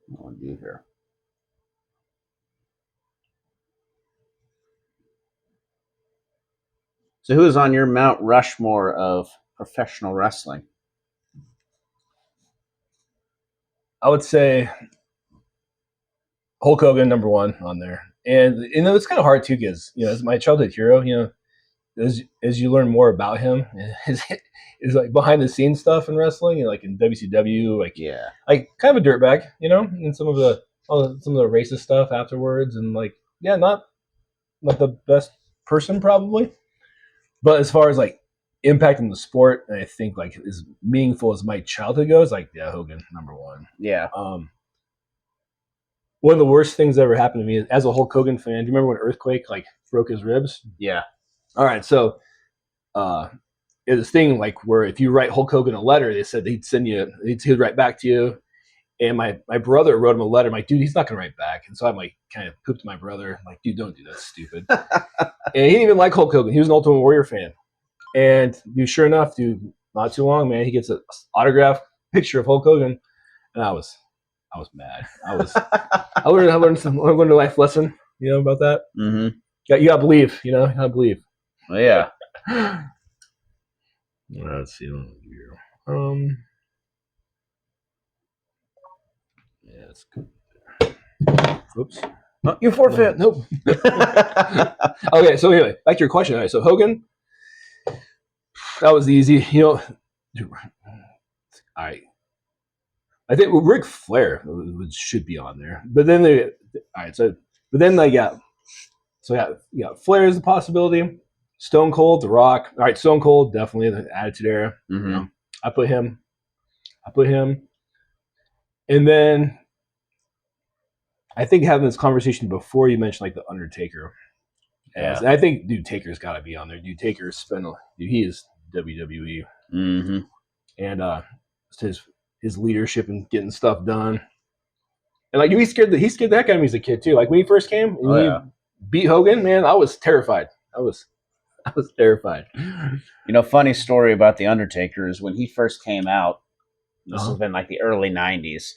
What do you here? So who is on your Mount Rushmore of professional wrestling? I would say Hulk Hogan, number one on there. And it's kind of hard too because as my childhood hero, as you learn more about him, is like behind the scenes stuff in wrestling, like in WCW, like kind of a dirtbag, and some of the racist stuff afterwards, and not the best person probably, but as far as like impacting the sport, I think like as meaningful as my childhood goes, Hogan, number one. Yeah. One of the worst things that ever happened to me is, as a Hulk Hogan fan, do you remember when Earthquake broke his ribs? Yeah. All right, so it's this thing where if you write Hulk Hogan a letter, they said he'd write back to you. And my brother wrote him a letter. I'm like, dude, he's not gonna write back. And so I'm kind of pooped my brother. I'm like, dude, don't do that, stupid. And he didn't even like Hulk Hogan. He was an Ultimate Warrior fan. And dude, sure enough, not too long, man, he gets an autographed picture of Hulk Hogan, and I was mad. I learned a life lesson, about that. Mm-hmm. You gotta believe, you gotta believe. Well, yeah. Let's see. Yeah, that's good. Oops. No, you forfeit. Nope. Okay, so anyway, back to your question. All right, so Hogan, that was easy. All right. I think Ric Flair should be on there, but then you got Flair as a possibility. Stone Cold, The Rock. All right, Stone Cold, definitely the Attitude Era. Mm-hmm. I put him. And then I think having this conversation before, you mentioned the Undertaker. Yeah. And I think Taker's got to be on there. Taker's he is WWE. Mm-hmm. And his leadership and getting stuff done. And he scared the heck out of me as a kid too. When he first came and he beat Hogan, man, I was terrified. I was terrified. Funny story about the Undertaker is when he first came out. This has been the early '90s.